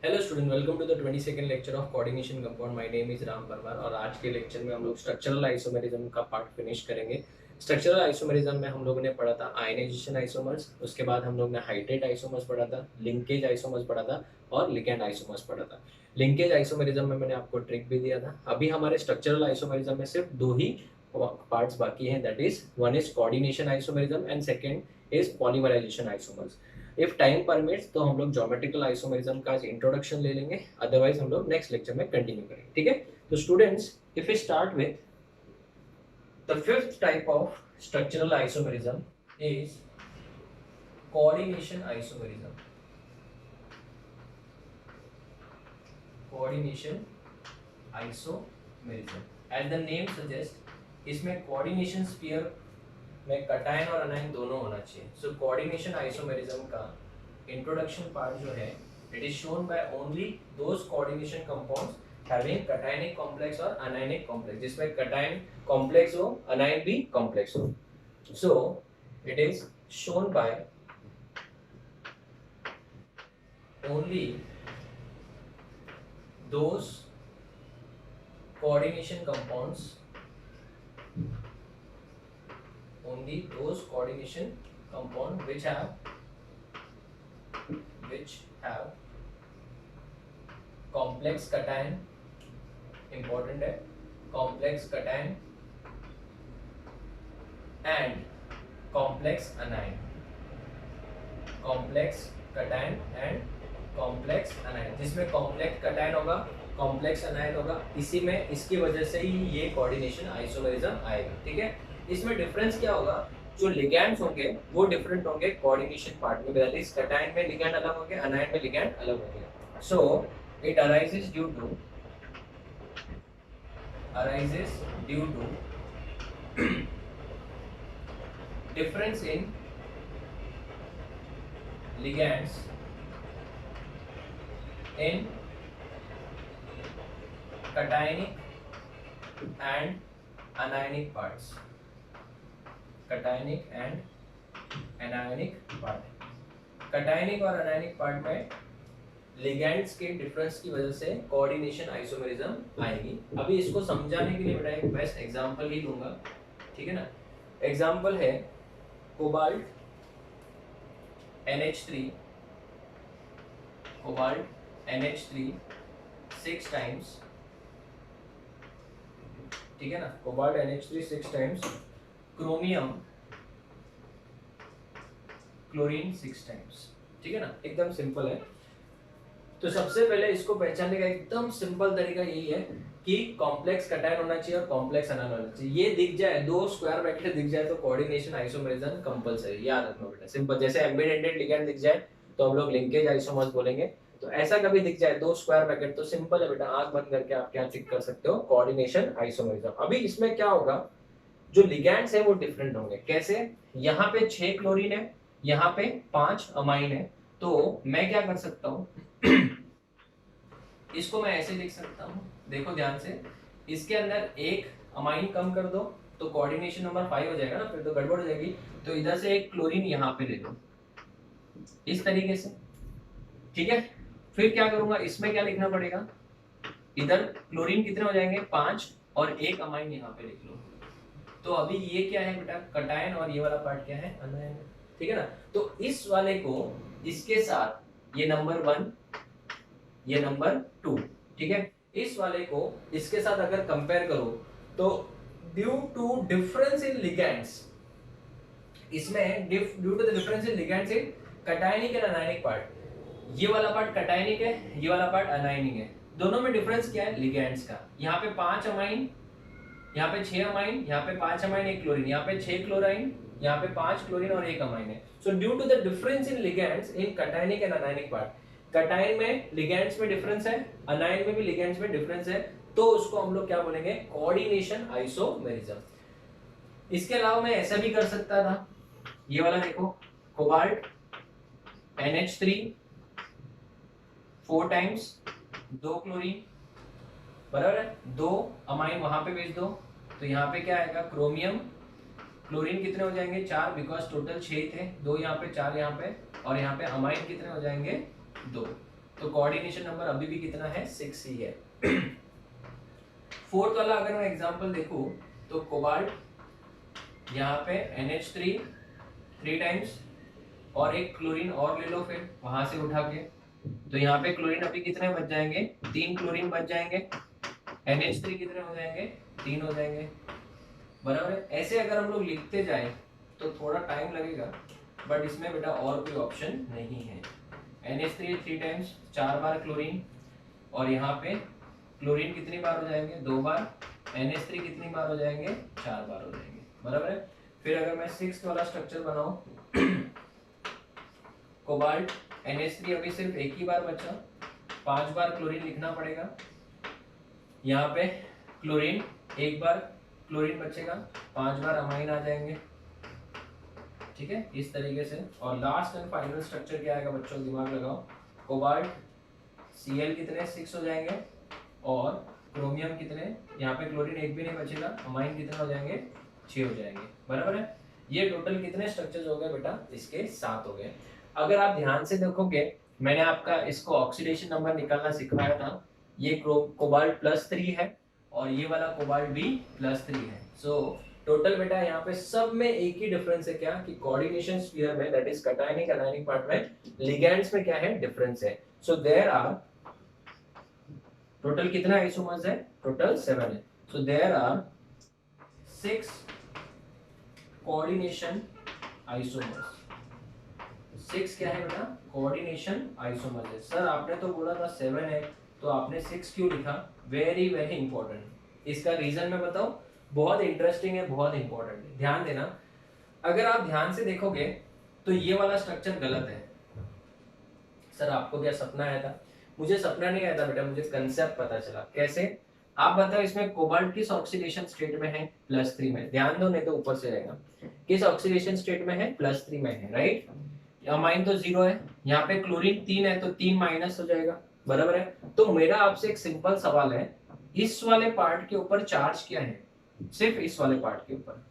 Hello student, welcome to the 22nd lecture of coordination compound. My name is Ram Parmar और आज के lecture में हम लोग स्ट्रक्चरल आइसोमेरिज्म का पार्ट फिनिश करेंगे। स्ट्रक्चरल आइसोमेरिज्म में हम लोगों ने पढ़ा था आयनाइजेशन आइसोमर्स, उसके बाद हम लोग ने हाइड्रेट आइसोमर्स पढ़ा था, लिंकेज आइसोमर्स पढ़ा था और लिगैंड आइसोमर्स पढ़ा था। लिंकेज आइसोमेरिज्म में मैंने आपको ट्रिक भी दिया था। अभी हमारे स्ट्रक्चरल आइसोमेरिज्म में सिर्फ दो ही पार्ट्स बाकी हैं, that is one is coordination isomerism and second is polymerisation isomers. If time permits तो हम लोग ज्योमेट्रिकल आइसोमेरिज्म का इंट्रोडक्शन ले लेंगे, अदरवाइज हम लोग नेक्स्ट लेक्चर में कंटिन्यू करेंगे। ठीक है, तो students, if we start with the fifth type of structural isomerism is coordination isomerism. Coordination isomerism, as the name suggest, इसमें कोऑर्डिनेशन स्फीयर में कटायन और अनायन दोनों होना चाहिए। सो कोऑर्डिनेशन आइसोमेरिज्म का इंट्रोडक्शन पार्ट जो है, it is shown by only those coordination compounds having cationic complex और अनायनिक कॉम्प्लेक्स, जिसमें कटायन कॉम्प्लेक्स हो, अनायन भी कॉम्प्लेक्स हो। So it is shown by only those coordination compounds, only those coordination compound which have complex cation, important है, complex cation and complex anion, complex cation and complex anion, जिसमें complex cation होगा, complex अनायन होगा, इसी में इसकी वजह से ही ये कोऑर्डिनेशन आइसोमेरिज्म आएगा। ठीक है, इसमें डिफरेंस क्या होगा, जो लिगैंड्स होंगे वो डिफरेंट होंगे कोऑर्डिनेशन पार्ट में, दैट इज कैटायन में लिगैंड अलग होंगे, अनायन में लिगैंड अलग होंगे। So it arises due to difference in ligands in cationic and anionic parts, cationic and anionic part, cationic और anionic part में लिगैंड्स के डिफरेंस की वजह से कोऑर्डिनेशन आइसोमेरिज्म आएगी। अभी इसको समझाने के लिए बेटा एक बेस्ट एग्जांपल ही दूंगा, ठीक है ना। एग्जांपल है cobalt NH3, cobalt NH3 6 times, ठीक है ना, cobalt NH3 6 times, chromium chlorine 6 times, ठीक है ना, एकदम सिंपल है। तो सबसे पहले इसको पहचानने का एकदम सिंपल तरीका यही है कि कॉम्प्लेक्स कटायन होना चाहिए और कॉम्प्लेक्स अनायन होना चाहिए। ये दिख जाए, दो स्क्वायर ब्रैकेट दिख जाए तो कोऑर्डिनेशन आइसोमेरिज्म कंपलसरी, याद रखना बेटा, सिंपल। जैसे एम्बेडेड लिगैंड दिख जाए तो हम लोग लिंकेज आइसोमर्स बोलेंगे, तो ऐसा कभी दिख जाए दो स्क्वायर ब्रैकेट तो सिंपल है बेटा, आंख बंद करके आप क्या चेक कर सकते हो, कोऑर्डिनेशन आइसोमेरिज्म। अभी इसमें क्या होगा, जो लिगैंड्स है वो डिफरेंट होंगे। कैसे, यहाँ पे 6 क्लोरीन है, यहाँ पे 5 अमाइन है, तो मैं क्या कर सकता हूँ इसको मैं ऐसे लिख सकता हूँ, देखो ध्यान से, इसके अंदर एक अमाइन कम कर दो तो कोऑर्डिनेशन नंबर 5 हो जाएगा ना, फिर तो गड़बड़ हो जाएगी। तो इधर से एक क्लोरीन यहाँ पे ले लो, इस तरीके से, ठीक है। फिर क्या करूंगा, इसमें क्या लिखना पड़ेगा, इधर क्लोरीन कितने हो जाएंगे 5 और एक अमाइन यहाँ पे लिख लो। तो अभी ये क्या है बेटा, कटायन, और ये वाला पार्ट क्या है, अनायन, ठीक है ना। तो इस वाले को इसके साथ, ये नंबर 1, ये नंबर 2, ठीक है, इस वाले को इसके साथ अगर कंपेयर करो तो due to difference in ligands, इसमें due to the difference in ligands in cationic and anionic part, ये वाला पार्ट कटायनिक है, ये वाला पार्ट अनायनिक है, दोनों में डिफरेंस क्या है, लिगैंड्स का। यहाँ पे 5 अमाइन, यहाँ पे 6 अमाइन, यहाँ पे 5 अमाइन एक क्लोरीन, यहाँ पे 6 क्लोराइन, यहाँ पे 5 क्लोरीन और एक अमाइन है। So due to the difference in ligands in cationic and anionic part, cation में लिगैंड्स में डिफरेंस है, अनायन में भी लिगैंड्स में डिफरेंस है, तो उसको हम लोग क्या बोलेंगे, कोऑर्डिनेशन आइसोमेरिज्म। इसके अलावा मैं ऐसा भी कर सकता था, ये वाला देखो, कोबाल्ट NH3 4 टाइम्स, 2 क्लोरीन, बराबर है, 2 अमाइन वहां पे भेज दो, तो यहाँ पे क्या आएगा, क्रोमियम क्लोरीन कितने हो जाएंगे 4, बिकॉज टोटल 6 थे, 2 यहाँ पे 4 यहाँ पे, और यहाँ पे अमाइन कितने हो जाएंगे 2, तो कोऑर्डिनेशन नंबर अभी भी कितना है, 6 ही है। फोर्थ वाला अगर मैं एग्जांपल देखूं तो कोबाल्ट यहाँ पे NH3 3 टाइम्स और एक क्लोरीन और ले लो फिर वहां से उठा के, तो यहाँ पे क्लोरीन अभी कितने बच जाएंगे, 3 क्लोरीन बच जाएंगे, NH3 कितने हो जाएंगे, 3 हो जाएंगे, बराबर है। ऐसे अगर हम लोग लिखते जाए तो थोड़ा टाइम लगेगा, बट इसमें बेटा और कोई ऑप्शन नहीं है। NH3 3 टाइम्स 4 बार क्लोरीन, और यहाँ पे क्लोरीन कितनी बार हो जाएंगे, 2 बार, NH3 कितनी बार हो जाएंगे, 4 बार हो जाएंगे, बराबर है। फिर अगर मैं 6th वाला स्ट्रक्चर बनाऊं, कोबाल्ट NH3 अभी सिर्फ एक ही बार बचा, 5 बार क्लोरीन लिखना पड़ेगा, यहाँ पे क्लोरीन एक बार क्लोरीन बचेगा, 5 बार अमाइन आ जाएंगे, ठीक है, इस तरीके से। और लास्ट एंड फाइनल स्ट्रक्चर क्या आएगा बच्चों, दिमाग लगाओ, कोबाल्ट Cl कितने 6 हो जाएंगे, और क्रोमियम कितने, यहाँ पे क्लोरीन एक भी नहीं बचेगा, अमाइन कितने हो जाएंगे, 6 हो जाएंगे, बराबर है। ये टोटल कितने स्ट्रक्चर्स हो गए बेटा, इसके 7 हो गए। अगर आप ध्यान से देखोगे, मैंने आपका इसको ऑक्सीडेशन नंबर निकालना सिखाया था, ये कोबाल्ट +3 है और ये वाला कोबाल्ट भी +3 है। सो टोटल बेटा यहाँ पे सब में एक ही डिफरेंस है, क्या कि कोऑर्डिनेशन स्फीयर में, that is cationic anionic part में, लिगैंड्स में क्या है, डिफरेंस है। सो देयर आर टोटल कितना आइसोमर्स है, टोटल 7 है। So there are 6 coordination isomers. 6 क्या है बेटा, कोऑर्डिनेशन आइसोमर्स है। सर आपने तो बोला था 7 है, तो आपने 6 क्यों लिखा, वेरी वेरी इंपॉर्टेंट। इसका रीजन मैं बताऊं, बहुत इंटरेस्टिंग है, बहुत इंपॉर्टेंट है, ध्यान देना। अगर आप ध्यान से देखोगे तो ये वाला स्ट्रक्चर गलत है। सर आपको क्या सपना आया था, मुझे सपना नहीं आया था बेटा, मुझे कंसेप्ट पता चला। कैसे, आप बताओ इसमें कोबाल्ट किस ऑक्सीडेशन स्टेट में है, +3 में, ध्यान दो नहीं तो ऊपर से आएगा, किस ऑक्सीडेशन स्टेट में है, +3 में है, राइट। अमाइन तो 0 है, यहाँ पे क्लोरीन 3 है तो 3 माइनस हो जाएगा, बराबर है। तो मेरा आपसे एक सिंपल सवाल है, इस वाले पार्ट के ऊपर चार्ज क्या है, सिर्फ इस वाले पार्ट के ऊपर।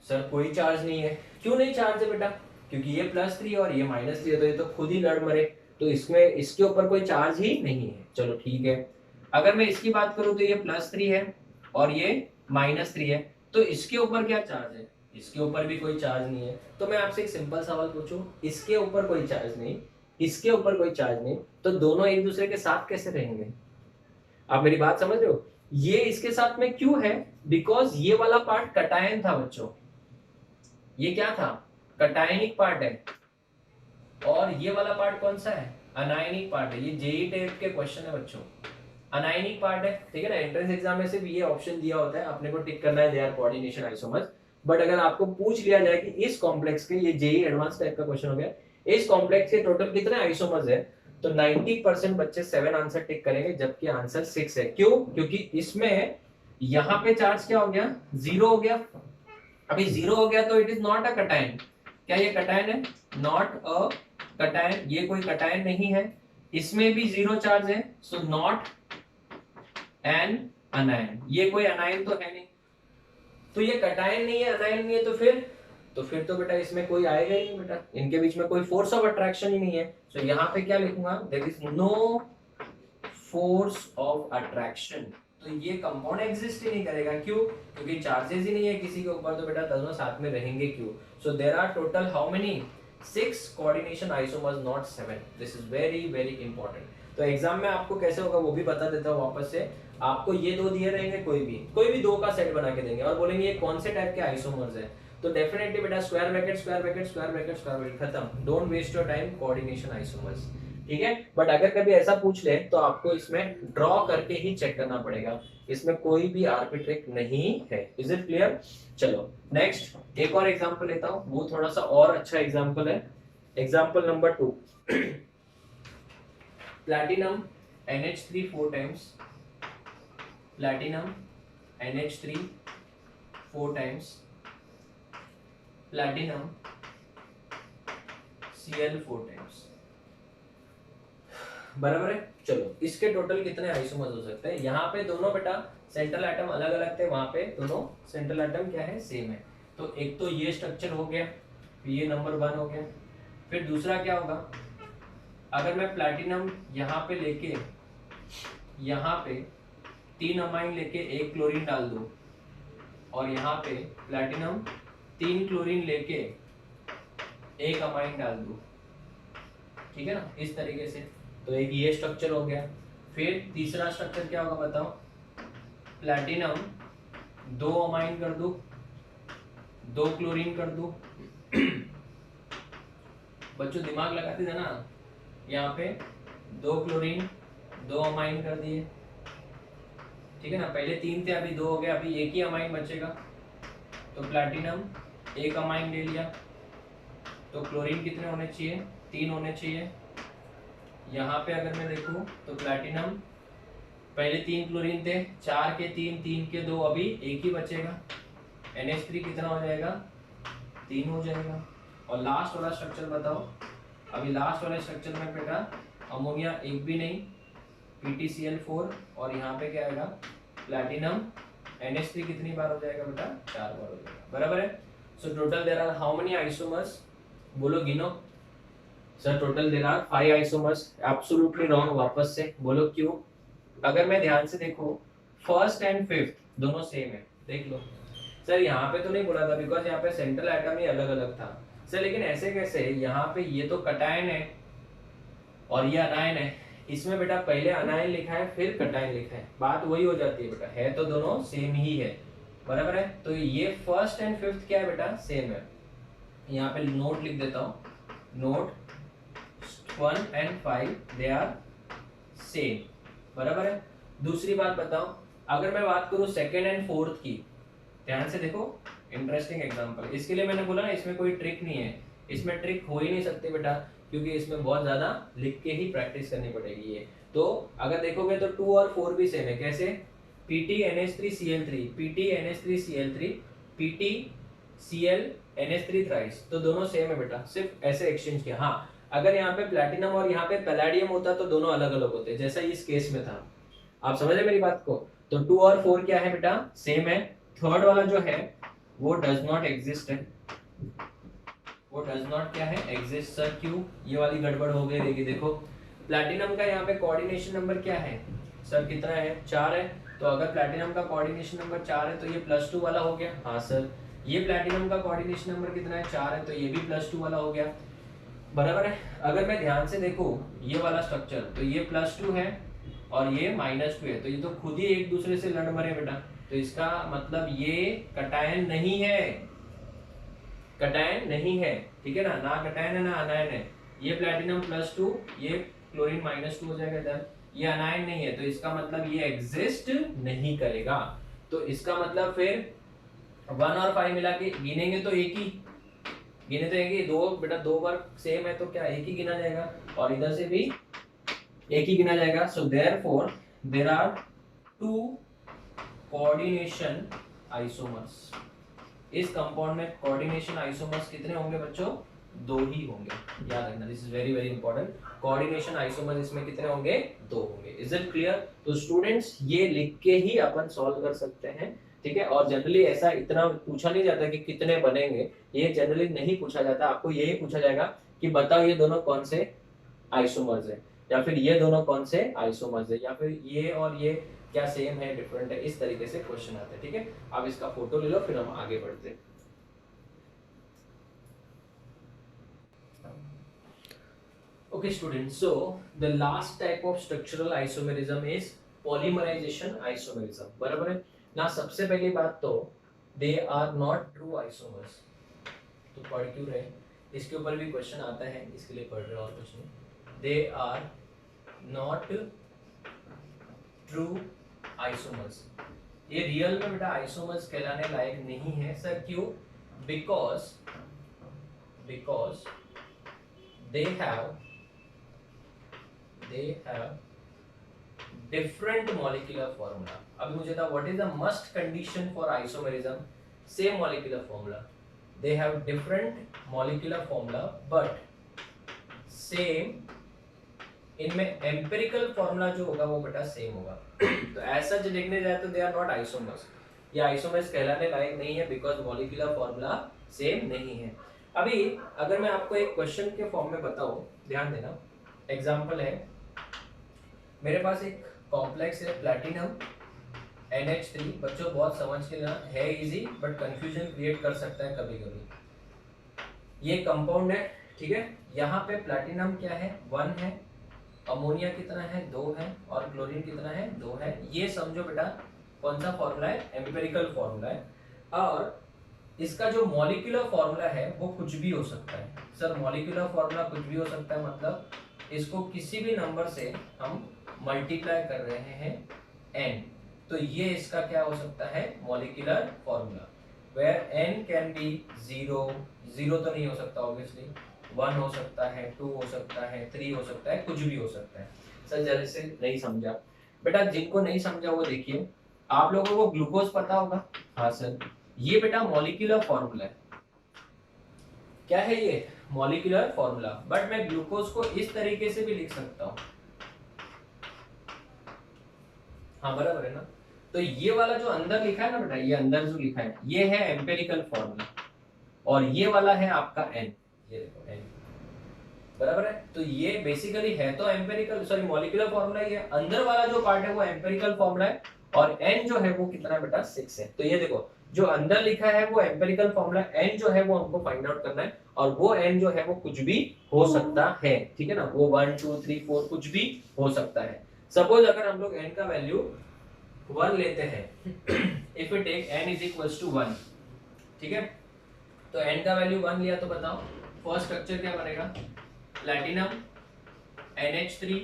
सर कोई चार्ज नहीं है, क्यों नहीं चार्ज है बेटा, क्योंकि ये +3 और ये -3 है, तो ये तो खुद ही लड़ मरे, तो इसमें इसके ऊपर कोई चार्ज ही नहीं है। चलो ठीक है, अगर मैं इसकी बात करूं तो ये +3 है और ये -3 है, तो इसके ऊपर क्या चार्ज है, इसके ऊपर भी कोई चार्ज नहीं है। तो मैं आपसे एक सिंपल सवाल पूछूं, इसके ऊपर कोई चार्ज नहीं, इसके ऊपर कोई चार्ज नहीं, तो दोनों एक दूसरे के साथ कैसे रहेंगे, आप मेरी बात समझ रहे हो। ये इसके साथ में क्यों है, बिकॉज ये वाला पार्ट कटायन था बच्चों, ये क्या था, कटायनिक पार्ट है, और ये वाला पार्ट कौन सा है, अनायनिक पार्ट है। ये जेई टाइप के क्वेश्चन है बच्चों, अनायनिक पार्ट है, ठीक है ना। एंट्रेंस एग्जाम में सिर्फ ये ऑप्शन दिया होता है, अपने को टिक करना है, they are coordination isomers. But अगर आपको पूछ लिया जाए कि इस कॉम्प्लेक्स के, ये जेई एडवांस टाइप का क्वेश्चन हो गया, इस कॉम्प्लेक्स के टोटल कितने आइसोमर्स है, तो 90% बच्चे 7 आंसर टिक करेंगे, जबकि आंसर 6 है। क्यों, क्योंकि इसमें यहाँ पे चार्ज क्या हो गया, 0 हो गया। अभी 0 हो गया तो it is not a cation. क्या ये कटायन है, नॉट अ कटायन, ये कोई कटायन नहीं है। इसमें भी 0 चार्ज है, सो नॉट एन अनायन, ये कोई अनायन तो है नहीं। तो ये कटायन नहीं है, अनायन नहीं है, तो फिर तो बेटा इसमें कोई आएगा ही नहीं बेटा, इनके बीच में कोई फोर्स ऑफ अट्रैक्शन ही नहीं है। सो यहाँ पे क्या लिखूंगा, there is no force of attraction, तो ये कंपाउंड एग्जिस्ट ही नहीं करेगा। क्यों, क्योंकि चार्जेस ही नहीं है किसी के ऊपर, तो बेटा दोनों साथ में रहेंगे क्यों। So there are total how many, 6 coordination isomers, not 7। This is very very important. तो एग्जाम में आपको कैसे होगा वो भी बता देता हूँ वापस से। आपको ये 2 दिए रहेंगे, कोई भी 2 का सेट बना के देंगे और बोलेंगे ये कौन से टाइप के आइसोमर्स है, तो डेफिनेटली बेटा square bracket square bracket square bracket square bracket, खत्म। Don't waste your time, coordination isomers, ठीक है। बट अगर कभी ऐसा पूछ ले तो आपको इसमें ड्रॉ करके ही चेक करना पड़ेगा, इसमें कोई भी आर्बिट्रेट नहीं है। Is it clear. चलो नेक्स्ट एक और एग्जांपल लेता हूं, वो थोड़ा सा और अच्छा एग्जांपल है। Example number 2, platinum NH3 4 times, platinum NH3 4 times, platinum Cl 4 times, बराबर है। चलो इसके टोटल कितने आइसोमर्स हो सकते हैं। यहाँ पे दोनों बेटा सेंट्रल एटम अलग अलग थे, वहां पे दोनों सेंट्रल एटम क्या है, सेम है। तो एक तो ये स्ट्रक्चर हो गया, ये नंबर 1 हो गया। फिर दूसरा क्या होगा, अगर मैं प्लैटिनम यहाँ पे लेके यहाँ पे 3 अमाइन लेके 1 क्लोरीन डाल दूं और यहाँ पे प्लैटिनम 3 क्लोरीन लेके 1 अमाइन डाल दूं, ठीक है ना, इस तरीके से, तो एक ये स्ट्रक्चर हो गया। फिर तीसरा स्ट्रक्चर क्या होगा बताओ, प्लैटिनम 2 अमाइन कर दूं, 2 क्लोरीन कर दूं बच्चों दिमाग लगाते थे ना, यहाँ पे 2 क्लोरीन 2 अमाइन कर दिए, ठीक है ना, पहले 3 थे अभी 2 हो गए, अभी एक ही अमाइन बचेगा, तो प्लैटिनम 1 अमाइन ले लिया, तो क्लोरीन कितने होने चाहिए, 3 होने चाहिए। यहाँ पे अगर मैं देखूँ तो प्लैटिनम पहले 3 क्लोरीन थे, 4 के 3 3 के 2, अभी एक ही बचेगा, NH3 कितना हो जाएगा, 3 हो जाएगा। और लास्ट वाला स्ट्रक्चर बताओ, अभी लास्ट वाले स्ट्रक्चर में बेटा अमोनिया एक भी नहीं, PTCl4, और यहाँ पे क्या आएगा, प्लैटिनम NH3 कितनी बार हो जाएगा बेटा, 4 बार हो जाएगा, बराबर है। So total there are how many isomers, बोलो गिनो sir. Total there are 5 isomers, absolutely wrong, वापस से बोलो क्यों। अगर मैं ध्यान से देखो फर्स्ट एंड फिफ्थ दोनों सेम है, देख लो सर, यहाँ पे तो नहीं बोला था बिकॉज यहाँ पे सेंट्रल एटम ही अलग अलग था सर, लेकिन ऐसे कैसे, यहाँ पे ये तो कटायन है और ये अनायन है, इसमें बेटा पहले अनायन लिखा है फिर कटायन लिखा है, बात वही हो जाती है बेटा, है तो दोनों सेम ही है, बराबर है। तो ये फर्स्ट एंड फिफ्थ क्या है बेटा, सेम है। यहाँ पे नोट लिख देता हूँ, note 1 and 5 they are same, बराबर है। दूसरी बात बताओ, अगर मैं बात करूँ सेकेंड एंड फोर्थ की, ध्यान से देखो, इंटरेस्टिंग एग्जांपल, इसके लिए मैंने बोला ना इसमें कोई ट्रिक नहीं है, इसमें ट्रिक हो ही नहीं सकती बेटा, क्योंकि इसमें बहुत ज्यादा लिख के ही प्रैक्टिस करनी पड़ेगी ये। तो अगर देखोगे तो 2 और 4 भी सेम है, कैसे, PtNH3Cl3, PtNH3Cl3, PtClNH3 थ्राइस, तो दोनों सेम है बेटा, सिर्फ ऐसे एक्सचेंज किया। हाँ, अगर यहाँ पे प्लैटिनम और यहाँ पे पैलेडियम होता तो दोनों अलग अलग होते, जैसा इस केस में था, आप समझ रहे मेरी बात को। तो 2 और 4 क्या है बेटा, सेम है। थर्ड वाला जो है वो डज नॉट एग्जिस्ट है, वो डज नॉट क्या है, एग्जिस्ट। सर क्यों, ये वाली गड़बड़ हो गई रहेगी। देखो प्लैटिनम का यहाँ पे कोऑर्डिनेशन नंबर क्या है सर, कितना है, 4 है, तो अगर प्लैटिनम का कोऑर्डिनेशन नंबर 4 है तो ये +2 वाला हो गया। हाँ सर, ये प्लैटिनम का कोऑर्डिनेशन नंबर कितना है, 4 है, तो ये भी +2 वाला हो गया, बराबर है। अगर मैं ध्यान से देखूं ये वाला स्ट्रक्चर, तो ये +2 है और ये -2 है, तो ये तो खुद ही एक दूसरे से लड़ मरे बेटा, तो इसका मतलब ये कटायन नहीं है, कटायन नहीं है, ठीक है ना, ना कटायन है ना अनायन है। ये प्लैटिनम +2, ये क्लोरीन -2 हो जाएगा इधर, ये अनायन नहीं है, तो इसका मतलब ये एग्जिस्ट नहीं करेगा। तो इसका मतलब फिर 1 और 5 मिला के गिनेंगे तो एक ही गिने, तो एक ही, 2 बेटा 2 बार सेम है तो क्या एक ही गिना जाएगा, और इधर से भी एक ही गिना जाएगा। So therefore there are 2 coordination isomers. इस कंपाउंड में कोऑर्डिनेशन आइसोमर्स कितने होंगे बच्चों, 2 ही होंगे, याद रखना, this is very very important. Coordination isomers इसमें कितने होंगे, 2 होंगे। Is it clear. तो स्टूडेंट्स ये लिख के ही अपन सॉल्व कर सकते हैं, ठीक है। और जनरली ऐसा इतना पूछा नहीं जाता कि कितने बनेंगे, ये जनरली नहीं पूछा जाता, आपको यही पूछा जाएगा कि बताओ ये दोनों कौन से आइसोमर्स है, या फिर ये दोनों कौन से आइसोमर्स है, या फिर ये और ये क्या सेम है डिफरेंट है, इस तरीके से क्वेश्चन आते हैं, ठीक है। अब इसका फोटो ले लो फिर हम आगे बढ़ते हैं। Okay students, so the last type of structural isomerism is polymerization isomerism, बराबर है ना। सबसे पहली बात तो they are not true isomers, तो पढ़ क्यों रहे, इसके ऊपर भी क्वेश्चन आता है, इसके लिए पढ़ रहे और कुछ नहीं। they are not true isomers, ये रियल में बेटा आइसोमर्स कहलाने लायक नहीं है। सर क्यों, because they have different molecular formula। अभी मुझे था what is the must condition for isomerism, same molecular formula, they have different molecular formula but same, इनमें empirical formula जो होगा वो बेटा सेम होगा। तो ऐसा जो देखने जाए तो they are not isomers, ये आइसोमर्स कहलाने लायक नहीं है because molecular formula सेम नहीं है। अभी अगर मैं आपको एक क्वेश्चन के फॉर्म में बताऊं, ध्यान देना, एग्जांपल है, मेरे पास एक कॉम्प्लेक्स है प्लैटिनम NH3। बच्चों बहुत समझ के लेना, है इजी बट कंफ्यूजन क्रिएट कर सकता है कभी कभी। ये कंपाउंड है, ठीक है। यहाँ पे प्लैटिनम क्या है, 1 है, अमोनिया कितना है, 2 है, और क्लोरीन कितना है, 2 है। ये समझो बेटा कौन सा फॉर्मूला है, एम्पिरिकल फॉर्मूला है। और इसका जो मॉलिक्यूलर फॉर्मूला है वो कुछ भी हो सकता है। सर मॉलिक्यूलर फॉर्मूला कुछ भी हो सकता है मतलब इसको किसी भी नंबर से हम मल्टीप्लाई कर रहे हैं n, तो ये इसका क्या हो सकता है, molecular formula. Where n can be 0, 0 तो नहीं हो सकता ऑब्वियसली, 1 हो सकता है, 2 हो सकता है, 3 हो सकता है, कुछ भी हो सकता है। सर जैसे नहीं समझा बेटा, जिनको नहीं समझा वो देखिए, आप लोगों को ग्लूकोज पता होगा, हाँ सर, ये बेटा मॉलिक्यूलर फॉर्मूला है। क्या है ये, मॉलिक्यूलर फॉर्मूला। बट मैं ग्लूकोज को इस तरीके से भी लिख सकता हूं, हाँ बराबर है ना। तो ये वाला जो अंदर लिखा है ना बेटा, ये अंदर जो लिखा है ये है एम्पिरिकल फॉर्मूला, और ये वाला है आपका n, ये देखो n, बराबर है। तो ये बेसिकली है तो एम्पिरिकल, सॉरी मॉलिक्यूलर फॉर्मूला ही है, अंदर वाला जो पार्ट है वो एम्पिरिकल फॉर्मूला है, और n जो है वो कितना बेटा 6 है। तो ये देखो जो अंदर लिखा है वो एम्पिरिकल फॉर्मूला, n जो है वो हमको फाइंड आउट करना है, और वो n जो है वो कुछ भी हो सकता है, ठीक है ना, वो 1 2 3 4 कुछ भी हो सकता है। सपोज अगर हम लोग n का वैल्यू 1 लेते हैं, if we take n is equals to 1, ठीक है, तो n का वैल्यू 1 लिया तो बताओ फर्स्ट स्ट्रक्चर क्या बनेगा, प्लैटिनम NH3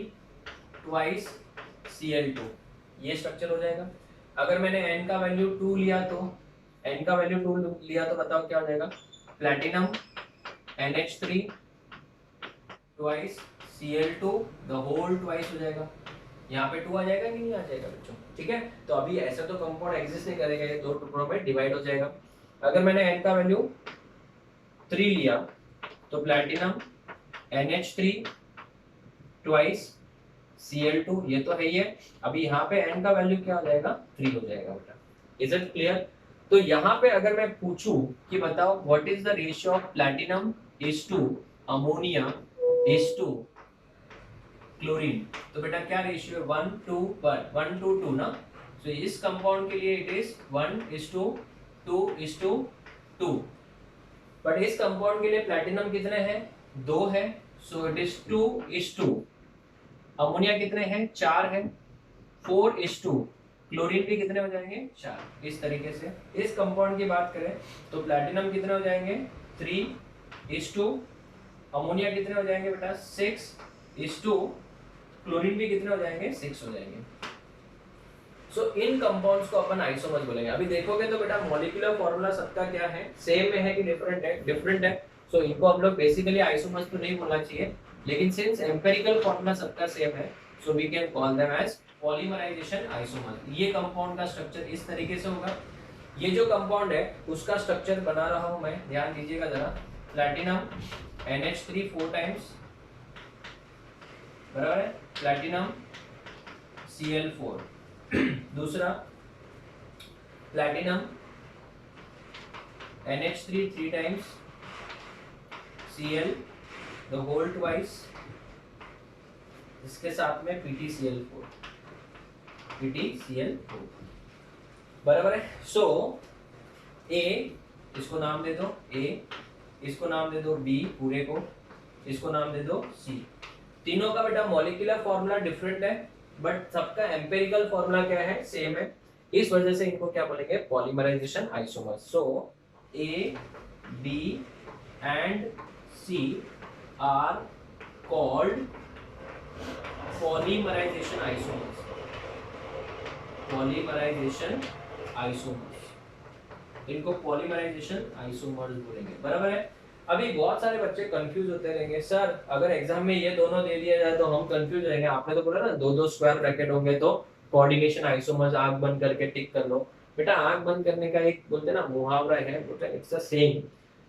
ट्वाइस Cl2, ये स्ट्रक्चर हो जाएगा। अगर मैंने n का वैल्यू 2 लिया तो n का वैल्यू 2 लिया तो बताओ क्या हो जाएगा, platinum NH3 twice Cl2 the whole twice हो जाएगा। यहाँ पे 2 आ जाएगा कि नहीं आ जाएगा बच्चों, ठीक है। तो अभी ऐसा तो कंपाउंड एग्जिस्ट नहीं करेगा, ये दो टुकड़ों में डिवाइड हो जाएगा। अगर मैंने n का वैल्यू 3 लिया तो प्लैटिनम NH3 ट्वाइस Cl2, ये तो है ही है। अभी यहाँ पे n का वैल्यू क्या हो जाएगा, 3 हो जाएगा बेटा। Is it clear. तो यहाँ पे अगर मैं पूछूं कि बताओ what is the ratio of platinum is to ammonia is to chlorine, तो बेटा क्या रेशियो है, 1 to 1 to 2 ना। तो इस कंपाउंड के लिए इट इज 1:2:2, बट इस कंपाउंड के लिए प्लैटिनम कितने हैं, 2 है, सो इट इज 2:2। अमोनिया कितने हैं, 4 है, 4:2। क्लोरीन भी कितने हो जाएंगे, 4। इस तरीके से इस कंपाउंड की बात करें तो प्लैटिनम कितने हो जाएंगे, 3:2। अमोनिया कितने हो जाएंगे बेटा, 6:2। क्लोरीन भी कितने हो जाएंगे, 6 हो जाएंगे। सो इन कंपाउंड्स को अपन आइसोमर्स बोलेंगे। अभी देखोगे तो बेटा मॉलिक्यूलर फॉर्मूला सबका क्या है, सेम में है कि डिफरेंट है, डिफरेंट है। सो इनको हम लोग बेसिकली आइसोमर्स तो नहीं बोलना चाहिए, लेकिन सिंस एम्पिरिकल फॉर्मूला सबका सेम है, so we can call them as polymerization isomer. ये कंपाउंड का स्ट्रक्चर इस तरीके से होगा। ये जो कंपाउंड है उसका स्ट्रक्चर बना रहा हूं मैं, ध्यान दीजिएगा जरा। प्लैटिनम NH3 4 टाइम्स, बराबर है, प्लैटिनम Cl4। दूसरा platinum NH3 3 times Cl the whole twice, इसके साथ में PtCl4, बराबर है। सो A, इसको नाम दे दो A, इसको नाम दे दो B, पूरे को इसको नाम दे दो C। तीनों का बेटा मॉलिक्यूलर फॉर्मूला डिफरेंट है, बट सबका एम्पिरिकल फॉर्मूला क्या है, सेम है। इस वजह से इनको क्या बोलेंगे, polymerization isomers. So A, B and C are called polymerization isomers, polymerization isomers, इनको पॉलीमराइजेशन आइसोमर्स बोलेंगे, बराबर है। अभी बहुत सारे बच्चे कंफ्यूज होते रहेंगे, सर अगर एग्जाम में ये दोनों दे दिया जाए तो हम कंफ्यूज रहेंगे। आपने तो बोला ना दो स्क्वायर ब्रैकेट होंगे तो कोऑर्डिनेशन आइसोमर्स, आंख बंद करके टिक कर लो। बेटा आंख बंद करने का एक बोलते ना मुहावरा है, बोलते हैं इट्स अ सेइंग।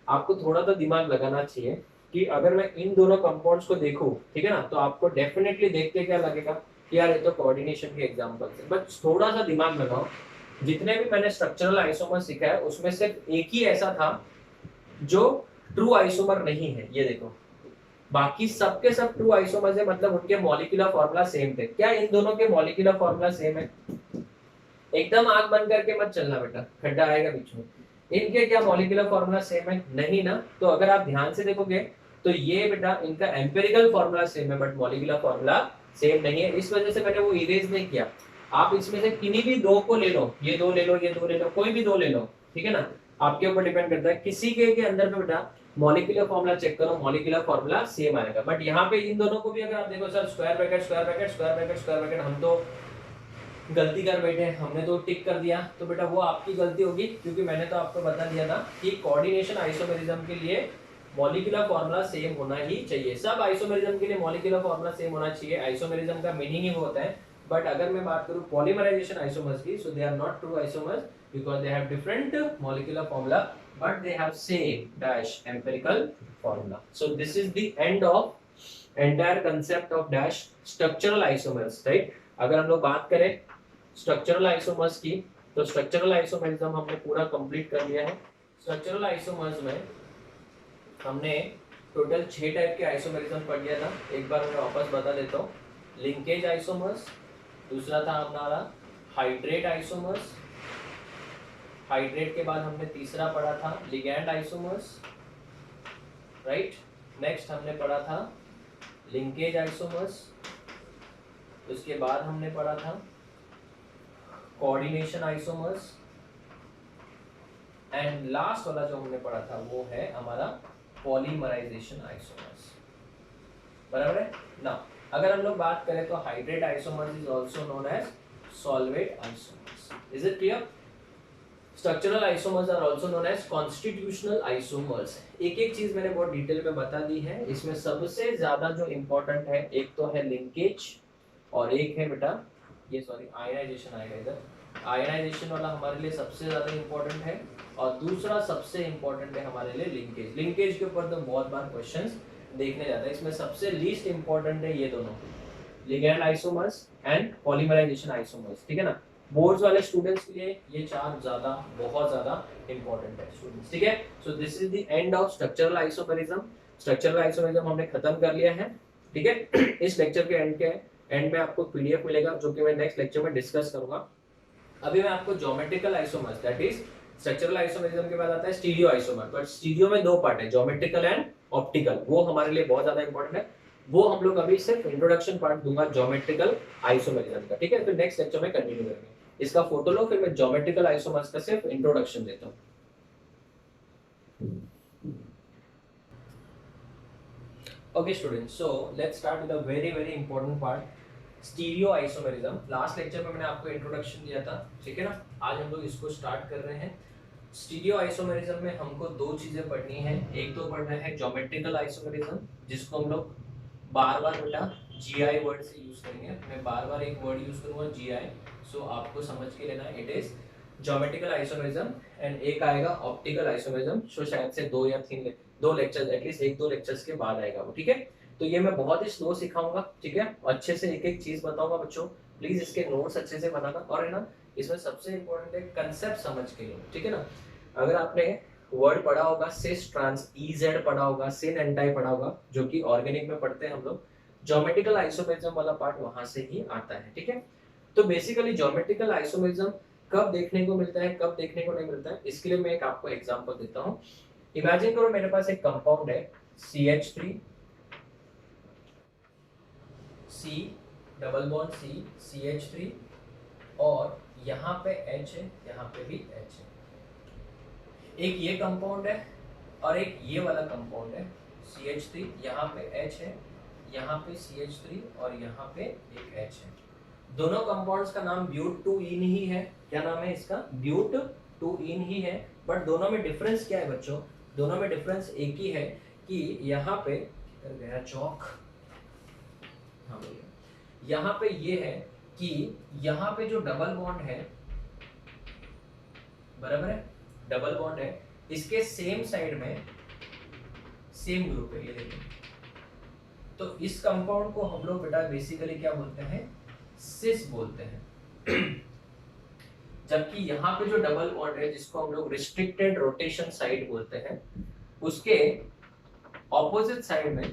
आपको थोड़ा तो दिमाग लगाना चाहिए कि अगर मैं इन दोनों कंपाउंड्स को देखूं, ठीक है ना, तो आपको डेफिनेटली देख के क्या लगेगा कि यार ये तो कोऑर्डिनेशन के एग्जांपल्स है, बट थोड़ा सा दिमाग लगाओ। जितने भी मैंने स्ट्रक्चरल आइसोमर सीखा है उसमें सिर्फ एक ही ऐसा था जो ट्रू आइसोमर नहीं है। ये देखो, बाकी सबके सब ट्रू आइसोमर्स है, मतलब उनके मॉलिक्यूलर फॉर्मूला सेम थे। क्या इन दोनों के मॉलिक्यूलर फॉर्मूला सेम है? एकदम आंख बंद करके मत चलना बेटा, खड्डा आएगा बीच में। इनके क्या मॉलिक्यूलर फॉर्मूला सेम है? नहीं ना। तो अगर आप ध्यान से देखोगे तो ये बेटा इनका एम्पिरिकल फॉर्मूला सेम है बट मॉलिक्यूलर फॉर्मूला सेम नहीं है। इस वजह से मैंने वो इरेज नहीं किया। आप इसमें से किन्हीं भी दो को ले लो, ये दो ले लो, ये दो ले लो, कोई भी दो ले लो, ठीक है ना, आपके ऊपर डिपेंड करता है। किसी के अंदर में बेटा मॉलिक्यूलर फॉर्मूला चेक करो, मॉलिक्यूलर फॉर्मूला सेम आएगा। बट यहाँ पे इन दोनों को भी अगर आप देखो sir square bracket square bracket square bracket square bracket, हम तो गलती कर बैठे, हमने तो टिक कर दिया, तो बेटा वो आपकी गलती होगी, क्योंकि मैंने तो आपको बता दिया था कि कोऑर्डिनेशन आइसोमेरिज्म के लिए मॉलिक्यूलर फॉर्मूला सेम होना ही चाहिए। सब आइसोमेरिज्म के लिए मॉलिक्यूलर फॉर्मूला सेम होना चाहिए। आइसोमेरिज्म का मीनिंग ही वो होता है। बट अगर मैं बात करूं पॉलीमराइजेशन आइसोमर्स की, so they are not true isomers because they have different molecular formula but they have same dash empirical formula. So this is the end of entire concept of dash structural isomers, right. अगर हम लोग बात करें structural isomers की, तो structural isomerism हमने पूरा complete कर लिया है। स्ट्रक्चरल आइसोमर्स में हमने टोटल 6 टाइप के आइसोमरिज्म पढ़ लिया था। एक बार मैं वापस बता देता हूँ। लिंकेज आइसोमर्स, दूसरा था हमारा हाइड्रेट आइसोमर्स, हाइड्रेट के बाद हमने तीसरा पढ़ा था लिगैंड आइसोमर्स, राइट। नेक्स्ट हमने पढ़ा था लिंकेज आइसोमर्स, उसके बाद हमने पढ़ा था कोऑर्डिनेशन आइसोमर्स, एंड लास्ट वाला जो हमने पढ़ा था वो है हमारा पॉलीमराइजेशन आइसोमर्स, बराबर है ना। अगर हम लोग बात करें तो hydrate isomers is also known as solvate isomers. Is it clear? Structural isomers are also known as constitutional isomers. एक एक चीज मैंने बहुत डिटेल में बता दी है। इसमें सबसे ज्यादा जो इंपॉर्टेंट है, एक तो है लिंकेज और एक है बेटा ये सॉरी आयनाइजेशन आएगा इधर। आयनाइजेशन वाला हमारे लिए सबसे ज्यादा इंपॉर्टेंट है, और दूसरा सबसे इंपॉर्टेंट है हमारे लिए लिंकेज। लिंकेज के ऊपर तो बहुत बार क्वेश्चंस देखने जाता है। इसमें सबसे लीस्ट इंपॉर्टेंट है ये दोनों, ligand isomers and polymerization isomers, ठीक है ना। बोर्ड्स वाले स्टूडेंट्स के लिए ये चार ज्यादा बहुत ज्यादा इंपॉर्टेंट है स्टूडेंट्स, ठीक है। सो this is the end of structural isomerism. Structural isomerism हमने खत्म कर लिया है, ठीक है। इस लेक्चर के एंड में आपको पीडीएफ मिलेगा जो कि मैं नेक्स्ट लेक्चर में डिस्कस करूंगा। अभी मैं आपको geometrical isomers that is structural isomerism के बाद आता है स्टीरियो आइसोमर। बट स्टीरियो में दो पार्ट है, ज्योमेट्रिकल एंड ऑप्टिकल, वो हमारे लिए बहुत ज्यादा इंपॉर्टेंट है। वो हम लोग अभी सिर्फ इंट्रोडक्शन पार्ट दूंगा ज्योमेट्रिकल आइसोमेरिज्म का, ठीक है। फिर नेक्स्ट लेक्चर में कंटिन्यू करेंगे। इसका फोटो लो, फिर मैं ज्योमेट्रिकल आइसोमर्स का सिर्फ इंट्रोडक्शन देता हूं। Okay students, so let's start with a very important part, stereo isomerism. Last lecture में मैंने आपको इंट्रोडक्शन दिया था, ठीक है ना। आज हम लोग इसको स्टार्ट कर रहे हैं। स्टीरियो आइसोमेरिज्म में हमको दो चीजें पढ़नी है। एक तो पढ़ना है ज्योमेट्रिकल आइसोमेरिज्म, जिसको हम लोग बार बेटा जीआई वर्ड से यूज करेंगे। मैं बार एक वर्ड यूज करूंगा जीआई, सो आपको समझ के लेना है। It is geometrical isomerism and एक आएगा ऑप्टिकल आइसोमेरिज्म, सो शायद से दो लेक्चर्स एटलीस्ट 1-2 लेक्चर्स के बाद आएगा वो, ठीक है। तो ये मैं बहुत ही स्लो सिखाऊंगा, ठीक है। अच्छे से एक एक चीज बताऊंगा बच्चों, प्लीज इसके नोट्स अच्छे से बनाना। और है ना, इसमें सबसे इंपॉर्टेंट है कंसेप्ट समझ के लो, ठीक है ना। अगर आपने वर्ड पढ़ा होगा सिस ट्रांस ईजेड पढ़ा होगा, सिन एंटाई पढ़ा होगा, जो कि ऑर्गेनिक में पढ़ते हैं हम लोग, ज्योमेट्रिकल आइसोमेरिज्म वाला पार्ट वहां से ही आता है, ठीक है। तो बेसिकली ज्योमेट्रिकल आइसोमेरिज्म कब देखने को मिलता है, कब देखने को नहीं मिलता है, इसके लिए मैं एक आपको एग्जांपल देता हूं। इमेजिन करो मेरे पास एक कंपाउंड है CH3 C double bond C CH3 और यहाँ पे H है, यहाँ पे भी H है। एक ये कंपाउंड है और एक ये वाला कंपाउंड है CH3, यहाँ पे H है, यहाँ पे CH3 और यहाँ पे एक H है। दोनों कंपाउंड्स का नाम ब्यूट-2-ईन ही है। क्या नाम है इसका? ब्यूट-2-ईन ही है। बट दोनों में डिफरेंस क्या है बच्चों? दोनों में डिफरेंस एक ही है कि यहाँ पे किधर गया चौक, हाँ भैया, यहाँ पे ये है कि यहाँ पे जो डबल बॉन्ड है, बराबर है, डबल बॉन्ड है, इसके सेम साइड में सेम ग्रुप है, ये देखिए। तो इस कंपाउंड को हम लोग बेटा बेसिकली क्या बोलते हैं? सिस बोलते हैं। जबकि यहाँ पे जो डबल बॉन्ड है, जिसको हम लोग रिस्ट्रिक्टेड रोटेशन साइड बोलते हैं, उसके ऑपोजिट साइड में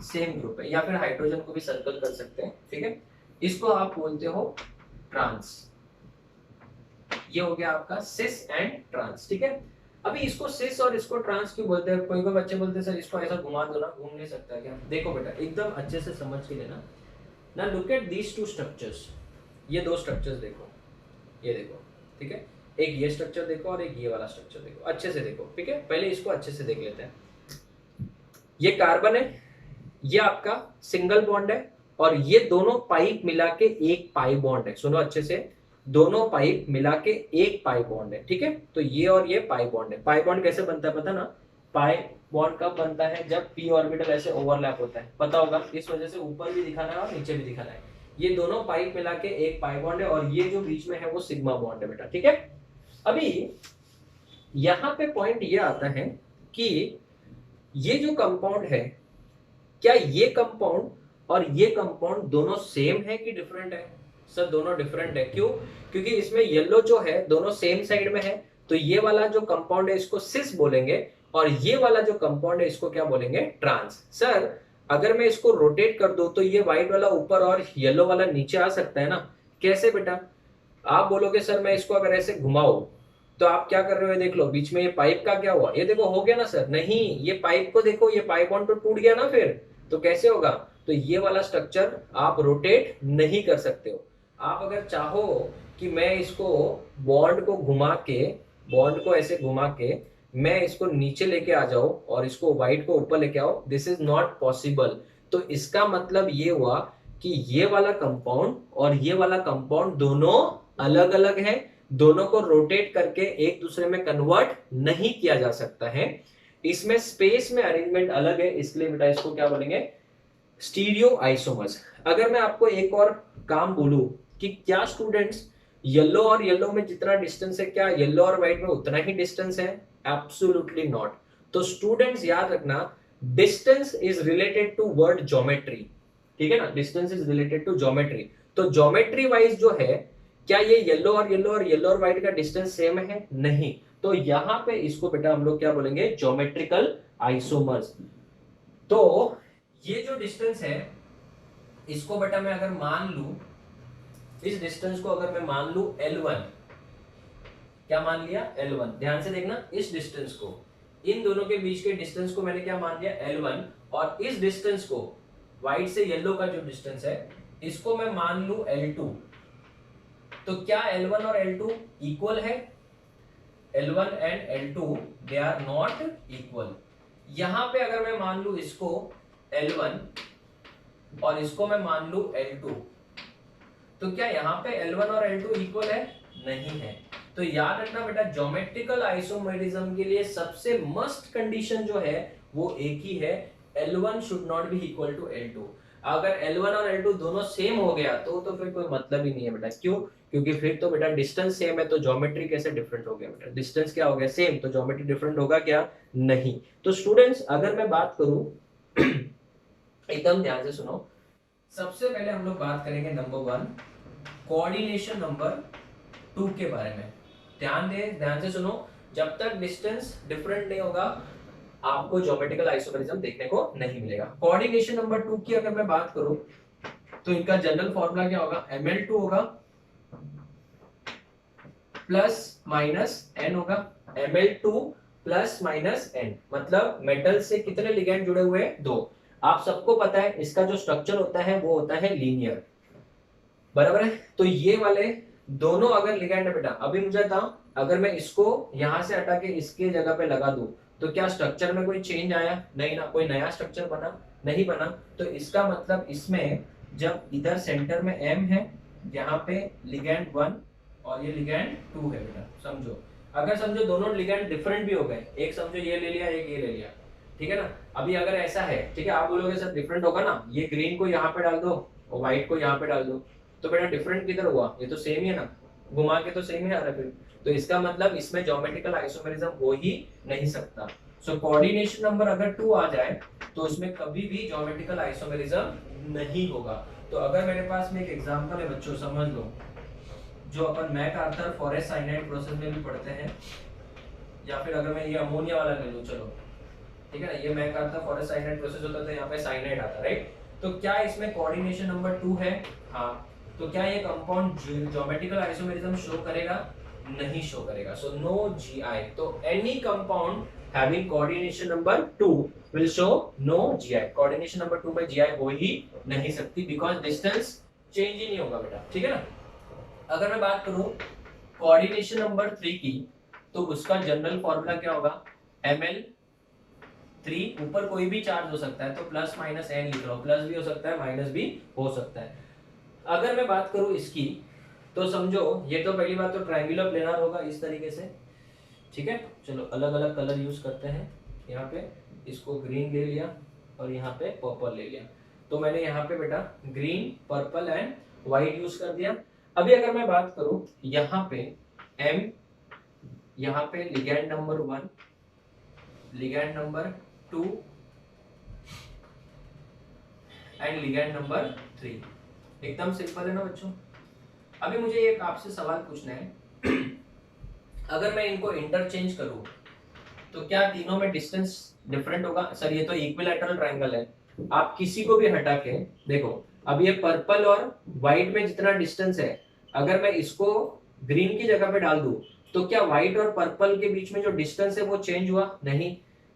सेम ग्रुप है, या फिर हाइड्रोजन को भी सर्कल कर सकते हैं, ठीक है। इसको आप बोलते हो ट्रांस। ये हो गया आपका सिस एंड ट्रांस, ठीक है। अभी इसको सिस और इसको ट्रांस क्यों बोलते हैं? कोई कोई बच्चे बोलते हैं सर इसको ऐसा घुमा दो ना, घूम नहीं सकता क्या? देखो बेटा एकदम अच्छे से समझ के लेना ना, look at these two structures. ये दो स्ट्रक्चर्स देखो, ये देखो, ठीक है। एक ये स्ट्रक्चर देखो और एक ये वाला स्ट्रक्चर देखो, अच्छे से देखो, ठीक है। पहले इसको अच्छे से देख लेते हैं। ये कार्बन है, ये आपका सिंगल बॉन्ड है, और ये दोनों पाइप मिला के एक पाई बॉन्ड है। सुनो अच्छे से, दोनों पाइप मिला के एक पाई बॉन्ड है, ठीक है। तो ये और ये पाई बॉन्ड है। पाई बॉन्ड कैसे बनता है पता ना? पाई बॉन्ड कब बनता है? जब पी ऑर्बिटल ऐसे ओवरलैप होता है, पता होगा। इस वजह से ऊपर भी दिखाना है और नीचे भी दिखाना है। ये दोनों पाइप मिला के एक पाई बॉन्ड है, और ये जो बीच में है वो सिग्मा बॉन्ड है बेटा, ठीक है। अभी यहां पे पॉइंट ये आता है कि ये जो कंपाउंड है, क्या ये कंपाउंड और ये कंपाउंड दोनों सेम है कि डिफरेंट है? सर दोनों डिफरेंट है। क्यों? क्योंकि इसमें येलो जो है दोनों सेम साइड में है, तो ये वाला जो कंपाउंड है इसको सिस बोलेंगे, और ये वाला जो कंपाउंड है इसको क्या बोलेंगे? ट्रांस। सर अगर मैं इसको रोटेट कर दूं तो ये व्हाइट वाला ऊपर और येलो वाला नीचे आ सकता है ना? कैसे बेटा? आप बोलोगे सर मैं इसको अगर ऐसे घुमाऊं, तो आप क्या कर रहे हो? देख लो बीच में ये पाइप का क्या हुआ, ये देखो हो गया ना सर? नहीं, ये पाइप को देखो, ये पाइप बॉन्ड तो टूट गया ना, फिर तो कैसे होगा? तो ये वाला स्ट्रक्चर आप रोटेट नहीं कर सकते हो। आप अगर चाहो कि मैं इसको बॉन्ड को घुमा के, बॉन्ड को ऐसे घुमा के मैं इसको नीचे लेके आ जाऊं और इसको व्हाइट को ऊपर लेके आओ, दिस इज नॉट पॉसिबल। तो इसका मतलब ये हुआ कि ये वाला कंपाउंड और ये वाला कंपाउंड दोनों अलग अलग है, दोनों को रोटेट करके एक दूसरे में कन्वर्ट नहीं किया जा सकता है। इसमें स्पेस में अरेंजमेंट अलग है, इसलिए बेटा इसको क्या बोलेंगे? Stereo isomers. अगर मैं आपको एक और काम बोलूं कि क्या स्टूडेंट्स येलो और येलो में जितना डिस्टेंस है, क्या येलो और व्हाइट में उतना ही डिस्टेंस है? Absolutely not. तो स्टूडेंट्स याद रखना, distance is related to word geometry, ठीक है ना? Distance is related to geometry. तो ज्योमेट्री वाइज जो है, क्या ये येलो और येलो और येलो और व्हाइट का डिस्टेंस सेम है? नहीं। तो यहां पे इसको बेटा हम लोग क्या बोलेंगे? Geometrical isomers. तो ये जो डिस्टेंस है इसको बेटा मैं अगर मान लूं, इस डिस्टेंस को अगर मैं मान लूं L1, क्या मान लिया? L1। ध्यान से देखना, इस डिस्टेंस को, इन दोनों के बीच के डिस्टेंस को मैंने क्या मान लिया? L1। और इस डिस्टेंस को, व्हाइट से येलो का जो डिस्टेंस है, इसको मैं मान लूं L2। तो क्या L1 और L2 इक्वल है? L1 and L2 they are not equal. यहां पे अगर मैं मान लूं इसको L1 और इसको मैं मान लूं L2, तो क्या यहाँ पे L1 और L2 इक्वल है? नहीं है। तो याद रखना बेटा, ज्योमेट्रिकल आइसोमेरिज्म के लिए सबसे मस्ट कंडीशन जो है वो एक ही है, L1 should not be equal to L2। अगर L1 और L2 दोनों सेम हो गया तो फिर कोई मतलब ही नहीं है बेटा। क्यों? क्योंकि फिर तो बेटा डिस्टेंस सेम है तो ज्योमेट्री कैसे डिफरेंट हो गया बेटा? डिस्टेंस क्या हो गया? सेम, तो ज्योमेट्री डिफरेंट होगा क्या? नहीं। तो स्टूडेंट्स अगर मैं बात करूं एकदम ध्यान से सुनो, सबसे पहले हम लोग बात करेंगे नंबर 1 कोऑर्डिनेशन नंबर 2 के बारे में। ध्यान से सुनो, जब तक डिस्टेंस डिफरेंट नहीं होगा आपको ज्योमेट्रिकल आइसोमेरिज्म देखने को नहीं मिलेगा। कोऑर्डिनेशन नंबर 2 की अगर मैं बात करूं तो इनका जनरल फॉर्मूला क्या होगा? Ml2 होगा प्लस माइनस n होगा। Ml2 प्लस माइनस n मतलब मेटल से कितने लिगेंड जुड़े हुए हैं? 2। आप सबको पता है इसका जो स्ट्रक्चर होता है वो होता है लीनियर, बराबर है। तो ये वाले दोनों अगर लिगेंड है बेटा, अभी मुझे बताओ अगर मैं इसको यहां से हटा के इसके जगह पे लगा दूं तो क्या स्ट्रक्चर में कोई चेंज आया? नहीं ना। कोई नया स्ट्रक्चर बना? नहीं बना। तो इसका मतलब इसमें जब इधर सेंटर में M है, यहाँ पे लिगेंड 1 और ये लिगेंड 2 है बेटा, समझो। अगर समझो दोनों लिगेंड डिफरेंट भी हो गए, एक समझो ये ले लिया, एक ये ले लिया, ठीक है ना? अभी अगर ऐसा है, ठीक है, आप बोलोगे सर डिफरेंट होगा ना, ये ग्रीन को यहाँ पे डाल दो और व्हाइट को यहाँ पे डाल दो, तो बेटा डिफरेंट किधर हुआ? ये तो सेम ही है ना, घुमा के तो सेम ही आ रहा है फिर। तो इसका मतलब इसमें ज्योमेट्रिकल आइसोमेरिज्म हो ही नहीं सकता। सो कोऑर्डिनेशन नंबर अगर 2 आ जाए तो इसमें कभी भी ज्योमेट्रिकल आइसोमेरिज्म नहीं होगा। तो अगर मेरे पास में एक एग्जांपल है बच्चों, समझ लो, जो अपन मैकआर्थर फॉरेस्ट साइनाइड प्रोसेस में भी पढ़ते हैं, या फिर अगर मैं ये अमोनिया वाला ले लूं, चलो ठीक है ना, ये मैं करता फॉर साइनाइड प्रोसेस होता तो यहाँ पे साइनाइड आता, राइट। तो क्या इसमें कोऑर्डिनेशन नंबर 2 है? हाँ। तो क्या ये कंपाउंड ज्योमेट्रिकल आइसोमेरिज्म शो करेगा? नहीं शो करेगा। So no GI. तो any compound having coordination number 2 will show no GI. Coordination number 2 में जीआई हो ही नहीं सकती बिकॉज़ डिस्टेंस चेंज ही नहीं होगा बेटा, ठीक है ना। अगर मैं बात करूं कोऑर्डिनेशन नंबर 3 की, तो उसका जनरल फॉर्मूला क्या होगा? ml3, ऊपर कोई भी चार्ज हो सकता है तो प्लस माइनस n लिख लो, प्लस भी हो सकता है माइनस भी हो सकता है। अगर मैं बात करूं इसकी, तो समझो ये तो पहली बात तो ट्रायंगुलर प्लेनर होगा इस तरीके से, ठीक है। चलो अलग अलग कलर यूज करते हैं। यहाँ पे इसको ग्रीन ले लिया और यहाँ पे पर्पल ले लिया। तो मैंने यहाँ पे बेटा green, purple and white use कर दिया। अभी अगर मैं बात करूं यहाँ पे M, यहाँ पे ligand number 1, ligand number 2 and ligand number 3। एकदम सिंपल है ना बच्चों। अभी मुझे एक आपसे सवाल पूछना है अगर मैं इनको इंटरचेंज करूं तो क्या तीनों में डिस्टेंस डिफरेंट होगा? सर ये तो इक्विलैटरल ट्रायंगल है, आप किसी को भी हटा के देखो। अब ये पर्पल और व्हाइट में जितना डिस्टेंस है, अगर मैं इसको ग्रीन की जगह पे डाल दूं तो क्या व्हाइट और पर्पल के बीच में जो डिस्टेंस है वो चेंज हुआ? नहीं।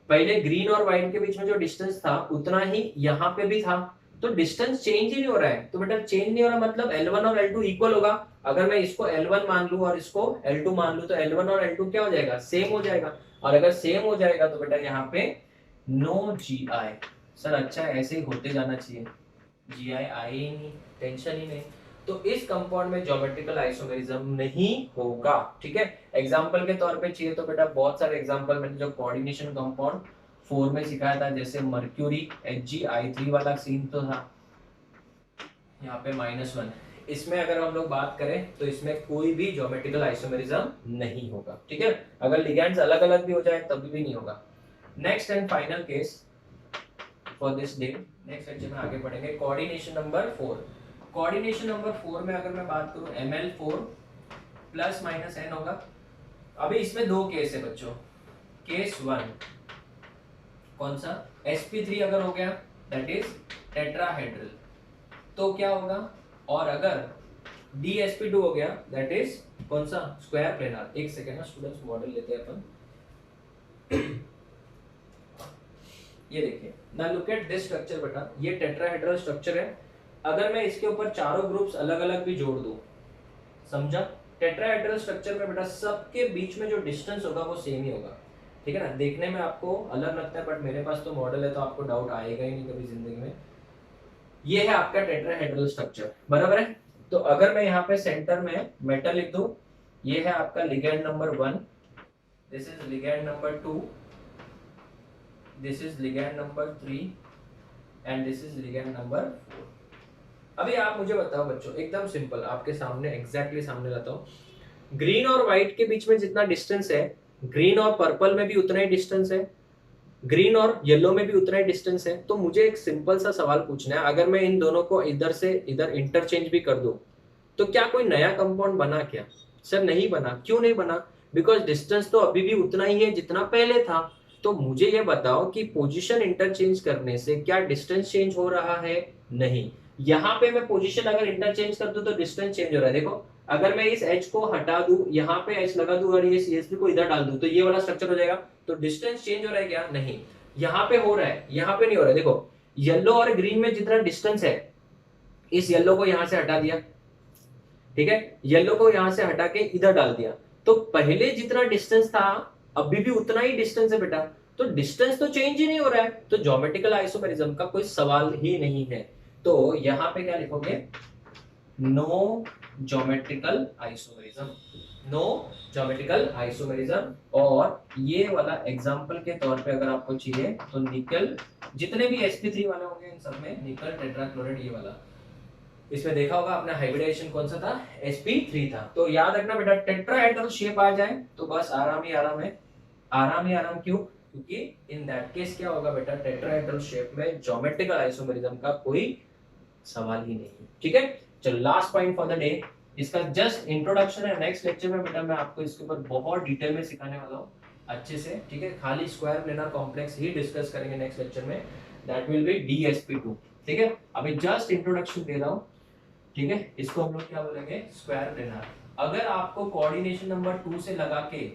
पहले ग्रीन और व्हाइट के बीच में जो डिस्टेंस था उतना ही यहाँ पे भी था, तो डिस्टेंस चेंज ही नहीं हो रहा है। तो बेटा चेंज नहीं हो रहा मतलब L1 और L2 इक्वल होगा। अगर मैं इसको L1 मान लूं और इसको L2 मान लूं तो L1 और L2 क्या हो जाएगा? सेम हो जाएगा। और अगर सेम हो जाएगा तो बेटा यहाँ पे नो जी आई। सर अच्छा ऐसे ही होते जाना चाहिए, जी आई आए ही नहीं, टेंशन ही नहीं। तो इस कंपाउंड में ज्योमेट्रिकल आइसोमेरिज्म नहीं होगा, ठीक है। एग्जांपल के तौर पे चाहिए तो बेटा बहुत सारे एग्जांपल मैंने जो कोऑर्डिनेशन कंपाउंड 4 में सिखाया था, जैसे मर्क्यूरी HgI3 वाला सीन तो था यहाँ पे -1। इसमें अगर हम लोग बात करें तो इसमें कोई भी ज्योमेट्रिकल आइसोमेरिज्म नहीं होगा, ठीक है। अगर लिगैंड्स अलग अलग भी हो जाए तभी भी नहीं होगा। Next and final case for this day, next lecture में आगे बढ़ेंगे। Coordination number 4। कोऑर्डिनेशन नंबर 4 में अगर मैं बात करूं Ml4 प्लस माइनस n होगा। अभी इसमें दो केस है बच्चों। केस 1 कौन सा? sp3 अगर हो गया दैट इज टेट्राहेड्रल तो क्या होगा? और अगर dsp2 हो गया दैट इज कौन सा? Square planar. एक सेकेंड ना स्टूडेंट्स, मॉडल लेते हैं अपन। ये देखिए ना, लुक एट दिस स्ट्रक्चर बेटा, ये टेट्राहेड्रल स्ट्रक्चर है। अगर मैं इसके ऊपर चारों ग्रुप्स अलग अलग भी जोड़ दूं, समझा? टेट्राहेड्रल स्ट्रक्चर में बेटा सबके बीच में जो डिस्टेंस होगा वो सेम ही होगा, ठीक है ना। देखने में आपको अलग लगता है बट मेरे पास तो मॉडल है तो आपको डाउट आएगा ही नहीं कभी जिंदगी में। ये है आपका टेट्राहेड्रल स्ट्रक्चर, बराबर है। तो अगर मैं यहाँ पे सेंटर में मेटल लिख दूं, ये है आपका ligand number 1, this is ligand number 2, this is ligand number 3 and this is ligand number 4। अभी आप मुझे बताओ बच्चों, एकदम सिंपल आपके सामने एग्जैक्टली सामने लाता हूं। ग्रीन और व्हाइट के बीच में जितना डिस्टेंस है, ग्रीन और पर्पल में भी उतना ही डिस्टेंस है, ग्रीन और येलो में भी उतना ही डिस्टेंस है। तो मुझे एक सिंपल सा सवाल पूछना है, अगर मैं इन दोनों को इधर से इधर इंटरचेंज भी कर दूं तो क्या कोई नया कंपाउंड बना क्या? सर नहीं बना। क्यों नहीं बना? बिकॉज डिस्टेंस तो अभी भी उतना ही है जितना पहले था। तो मुझे ये बताओ कि पोजीशन इंटरचेंज करने से क्या डिस्टेंस चेंज हो रहा है? नहीं। यहाँ पे मैं पोजीशन अगर इंटरचेंज कर दूं तो डिस्टेंस चेंज हो रहा है। देखो अगर मैं इस H को हटा दूं, यहाँ पे H लगा दूं और ये CH3 को इधर डाल दूं तो ये वाला स्ट्रक्चर हो जाएगा। तो डिस्टेंस चेंज हो रहा है क्या? नहीं। यहाँ पे हो रहा है, यहाँ पे नहीं हो रहा है। देखो येलो और ग्रीन में जितना डिस्टेंस है, इस येलो को यहाँ से हटा दिया, ठीक है, येलो को यहाँ से हटा के इधर डाल दिया, तो पहले जितना डिस्टेंस था अभी भी उतना ही डिस्टेंस है बेटा। तो डिस्टेंस तो चेंज ही नहीं हो रहा है, तो ज्योमेट्रिकल आइसोमेरिज्म का कोई सवाल ही नहीं है। तो यहाँ पे क्या लिखोगे? No geometrical isomerism, no geometrical isomerism. और ये वाला एग्जांपल के तौर पे अगर आपको चाहिए तो निकल, जितने भी sp3 वाले होंगे इन सब में निकल टेट्राक्लोराइड, ये वाला इसमें देखा होगा आपने हाइब्रिडाइजेशन कौन सा था? sp3 था। तो याद रखना बेटा टेट्राहेड्रल शेप आ जाए तो बस आराम ही आराम है, आराम ही आराम। क्यों? क्योंकि इन दैट केस क्या होगा बेटा, टेट्राहेड्रल शेप में ज्योमेट्रिकल आइसोमेरिज्म का कोई सवाल ही नहीं, ठीक है। चलो last point for the day, इसका जस्ट इंट्रोडक्शन है। नेक्स्ट लेक्चर में बेटा मैं आपको इसके ऊपर बहुत डिटेल में सिखाने वाला हूँ अच्छे से, ठीक है। खाली स्क्वायर प्लेनर कॉम्प्लेक्स ही डिस्कस करेंगे नेक्स्ट लेक्चर में, दैट विल बी DSP2, ठीक है। अभी जस्ट इंट्रोडक्शन दे रहा हूँ, ठीक है। इसको हम लोग क्या बोलेंगे, स्क्वायर प्लेनर। अगर आपको कोऑर्डिनेशन नंबर 2 से लगा के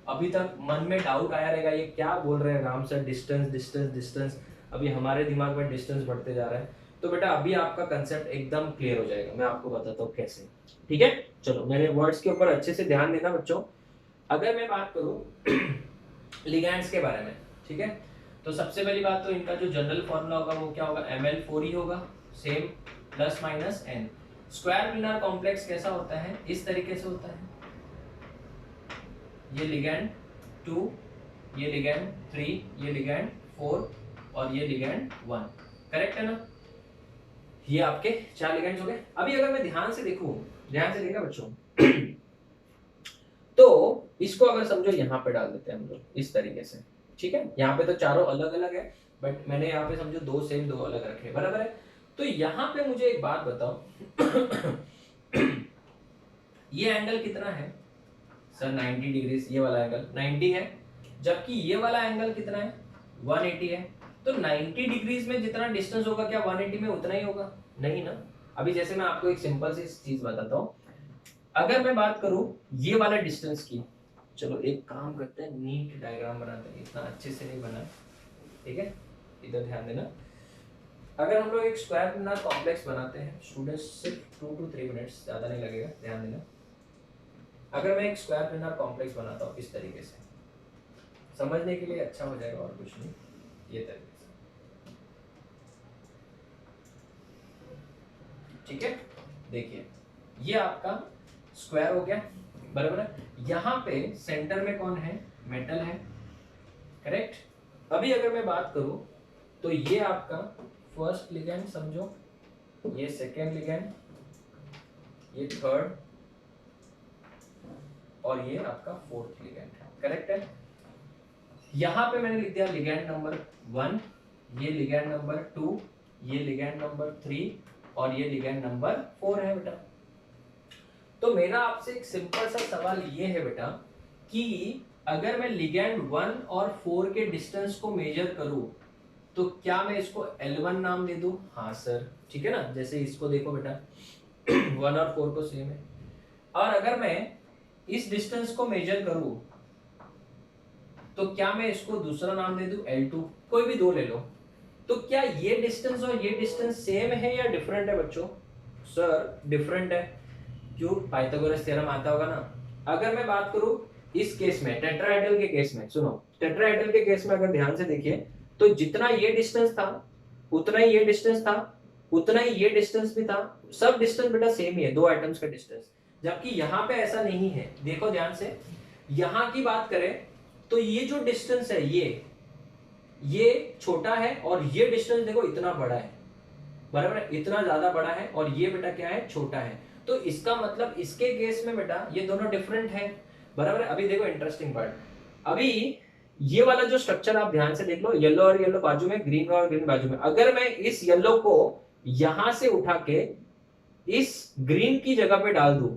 अभी तक मन में डाउट आया रहेगा ये क्या बोल रहे हैं Ram sir, distance distance distance, अभी हमारे दिमाग में डिस्टेंस बढ़ते जा रहा है, तो बेटा अभी आपका कंसेप्ट एकदम क्लियर हो जाएगा, मैं आपको बताता हूँ कैसे, ठीक है। चलो मेरे वर्ड्स के ऊपर अच्छे से ध्यान देना बच्चों। अगर मैं बात करूँ लिगैंड्स के बारे में, ठीक है, तो सबसे पहली बात तो इनका जो जनरल फॉर्मूला होगा वो क्या होगा, Ml4 ही होगा, same plus minus n। Square planar complex कैसा होता है, इस तरीके से होता है, ये लिगैंड 2, ये लिगैंड 3, ये लिगैंड 4 और ये लिगैंड 1, करेक्ट है ना। ये आपके 4 लिगैंड्स हो गए। अभी अगर मैं ध्यान से देखूं, ध्यान से देखा बच्चों तो इसको अगर समझो यहाँ पे डाल देते हैं हम लोग इस तरीके से, ठीक है। यहाँ पे तो चारों अलग अलग है, बट मैंने यहाँ पे समझो 2 सेम 2 अलग रखे, बराबर है। तो यहाँ पे मुझे एक बात बताओ ये एंगल कितना है सर, 90 डिग्री, ये वाला एंगल 90 है, जबकि ये वाला एंगल कितना है, 180 है। तो 90 डिग्रीज में जितना डिस्टेंस होगा क्या 180 में उतना ही होगा, नहीं ना। अभी जैसे मैं आपको एक सिंपल सी चीज बताता हूँ, अगर मैं बात करूं ये वाला डिस्टेंस की, चलो एक काम करते हैं, नीट डायग्राम बनाते हैं, इतना अच्छे से नहीं बना, ठीक है, इधर ध्यान देना। अगर हम लोग एक स्क्वायर प्लेनर कॉम्प्लेक्स बनाते हैं, स्टूडेंट्स सिर्फ 2 to 3 मिनट्स, ज़्यादा नहीं लगेगा, ध्यान देना। अगर मैं एक स्क्वायर प्लेनर कॉम्प्लेक्स बनाता हूँ इस तरीके से, समझने के लिए अच्छा हो जाएगा और कुछ नहीं, ये तरीके से, ठीक है। देखिए ये आपका स्क्वायर हो गया, बराबर है। यहाँ पे सेंटर में कौन है, मेटल है, करेक्ट। अभी अगर मैं बात करूं तो ये आपका फर्स्ट लिगैंड समझो, ये सेकेंड लिगैंड, ये थर्ड और ये आपका फोर्थ लिगैंड, करेक्ट है। यहाँ पे मैंने लिख दिया लिगैंड नंबर 1, ये लिगैंड नंबर 2, ये लिगैंड नंबर 3 और ये लिगैंड नंबर 4 है बेटा। तो मेरा आपसे एक सिंपल सा सवाल ये है बेटा कि अगर मैं लिगैंड 1 और 4 के डिस्टेंस को मेजर करूं तो क्या मैं इसको L1 नाम दे दूं, हाँ सर, ठीक है ना। जैसे इसको देखो बेटा 1 और 4 को सेम है, और अगर मैं इस डिस्टेंस को मेजर करूं तो क्या मैं इसको दूसरा नाम दे दूं L2, कोई भी दो ले लो। तो क्या ये डिस्टेंस और ये डिस्टेंस सेम है या डिफरेंट है बच्चों, सर डिफरेंट है, क्यों, पाइथागोरस थ्योरम आता होगा ना। अगर मैं बात करूं इस केस में, टेट्राहेड्रल के केस में, सुनो टेट्राहेड्रल के केस में अगर ध्यान से देखिए तो जितना ये डिस्टेंस था उतना ही ये डिस्टेंस था, उतना ही ये डिस्टेंस भी था, सब डिस्टेंस बेटा सेम ही है, 2 आइटम्स का डिस्टेंस। जबकि यहाँ पे ऐसा नहीं है, देखो ध्यान से, यहाँ की बात करें तो ये जो डिस्टेंस है ये छोटा है और ये डिस्टेंस देखो इतना बड़ा है, बराबर है, इतना ज्यादा बड़ा है, और ये बेटा क्या है, छोटा है। तो इसका मतलब इसके केस में बेटा ये दोनों डिफरेंट है, बराबर है। अभी देखो इंटरेस्टिंग पार्ट, अभी ये वाला जो स्ट्रक्चर आप ध्यान से देख लो, येलो और येलो बाजू में, ग्रीन और ग्रीन बाजू में, अगर मैं इस येलो को यहां से उठा के इस ग्रीन की जगह पे डाल दूं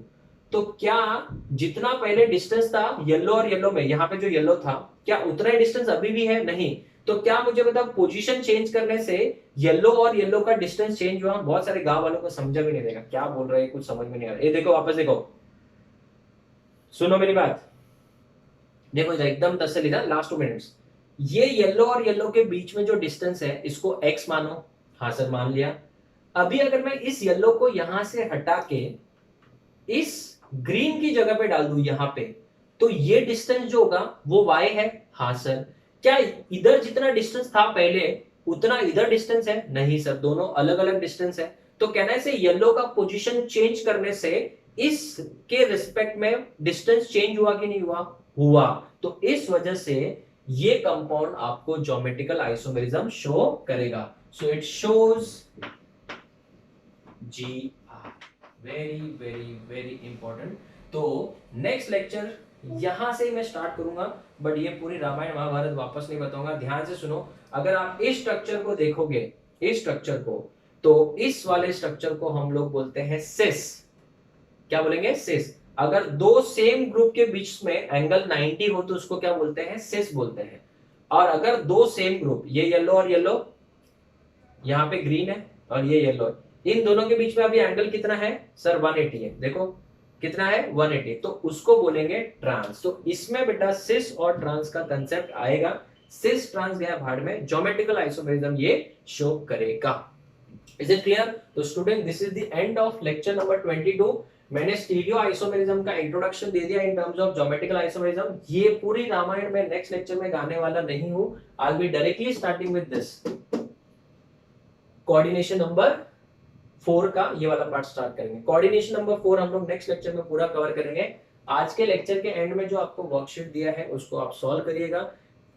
तो क्या जितना पहले डिस्टेंस था येलो और येलो में, यहाँ पे जो येलो था, क्या उतना ही डिस्टेंस अभी भी है, नहीं। तो क्या मुझे बता, पोजीशन चेंज करने से येलो और येलो का डिस्टेंस चेंज हुआ। बहुत सारे गांव वालों को समझा भी नहीं देगा, क्या बोल रहे हैं, कुछ समझ में नहीं आ रहा। ये देखो वापस देखो, सुनो मेरी बात, देखो इधर एकदम तसल्ली था, लास्ट 2 मिनट्स। ये येलो और येलो के बीच में जो डिस्टेंस है इसको x मानो, हाँ सर मान लिया। अभी अगर मैं इस येलो को यहां से हटा के इस ग्रीन की जगह पे डाल दूं यहां पे, तो ये डिस्टेंस जो होगा वो y है, हाँ सर। क्या इधर जितना डिस्टेंस था पहले उतना इधर डिस्टेंस है, नहीं सर, दोनों अलग अलग डिस्टेंस है। तो कहना है येलो का पोजीशन चेंज करने से इसके रिस्पेक्ट में डिस्टेंस चेंज हुआ कि नहीं हुआ, हुआ। तो इस वजह से ये कंपाउंड आपको ज्योमेट्रिकल आइसोमेरिज्म शो करेगा। So it shows GR, very very very important. तो नेक्स्ट लेक्चर यहां से मैं स्टार्ट करूंगा, बट ये पूरी रामायण महाभारत वापस नहीं बताऊंगा, ध्यान से सुनो। अगर आप इस स्ट्रक्चर को देखोगे, इस स्ट्रक्चर को, तो इस वाले स्ट्रक्चर को हम लोग बोलते हैं सिस, क्या बोलेंगे, सिस। अगर दो सेम ग्रुप के बीच में एंगल 90 हो तो उसको क्या बोलते हैं, सिस बोलते हैं। और अगर दो सेम ग्रुप, ये येलो और येलो, यहाँ पे ग्रीन है और ये येलो है, इन दोनों के बीच में अभी एंगल कितना है सर, 180 है। देखो कितना है, 180, तो उसको बोलेंगे ट्रांस। तो इसमें बेटा सिस और ट्रांस का कंसेप्ट आएगा। सिस ट्रांस गया भाड़ में, ज्योमेट्रिकल आइसोमेरिज्म ये शो करेगा। Is it clear? तो student this is the end of lecture number 22। मैंने स्टीरियो आइसोमेरिज्म का इंट्रोडक्शन दे दिया in terms of geometrical isomerism. ये पूरी रामायण में नेक्स्ट लेक्चर में गाने वाला नहीं हूं। I will be directly starting with this coordination number 4 का ये वाला पार्ट स्टार्ट करेंगे। कोऑर्डिनेशन नंबर 4 हम लोग नेक्स्ट लेक्चर में पूरा कवर करेंगे। आज के लेक्चर के एंड में जो आपको वर्कशीट दिया है उसको आप सॉल्व करिएगा।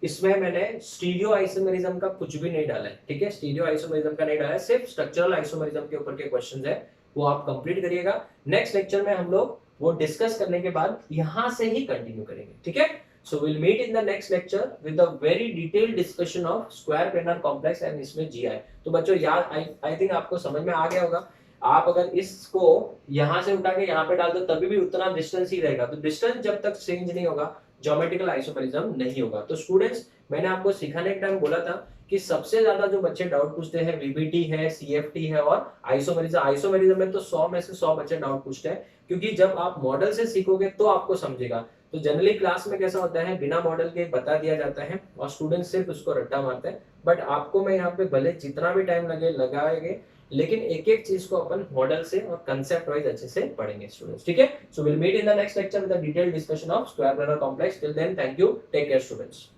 इसमें मैंने स्टीरियो आइसोमेरिज्म का कुछ भी नहीं डाला है, ठीक है, स्टीरियो आइसोमेरिज्म का नहीं डाला है, सिर्फ स्ट्रक्चरल आइसोमेरिज्म के ऊपर के क्वेश्चंस है, वो आप कंप्लीट करिएगा। नेक्स्ट लेक्चर में हम लोग वो डिस्कस करने के बाद यहां से ही कंटिन्यू करेंगे, ठीक है। So we'll meet in the next lecture with a very detailed discussion of square planar complex and इसमें GI। तो बच्चों यार I think आपको समझ में आ गया होगा। आप अगर इसको यहाँ से उठा के यहाँ पे डाल दो तभी भी उतना डिस्टेंस ही रहेगा। तो डिस्टेंस जब तक चेंज नहीं होगा ज्योमेट्रिकल आइसोमेरिज्म नहीं होगा। तो स्टूडेंट्स मैंने आपको सिखाने के टाइम बोला था कि सबसे ज्यादा जो बच्चे डाउट पूछते हैं वीबीटी है, सीएफटी है और आइसोमेरिज्म। आइसोमेरिज्म में तो 100 में से 100 बच्चे डाउट पूछते हैं, क्योंकि जब आप मॉडल से सीखोगे तो आपको समझेगा। तो जनरली क्लास में कैसा होता है, बिना मॉडल के बता दिया जाता है और स्टूडेंट सिर्फ उसको रट्टा मारते हैं। बट आपको मैं यहाँ पे भले जितना भी टाइम लगे लगाएंगे, लेकिन एक एक चीज को अपन मॉडल से और कंसेप्ट वाइज अच्छे से पढ़ेंगे स्टूडेंट्स, ठीक है। So will meet in the next lecture with a detailed discussion of square planar complex. Till then thank you, take care students.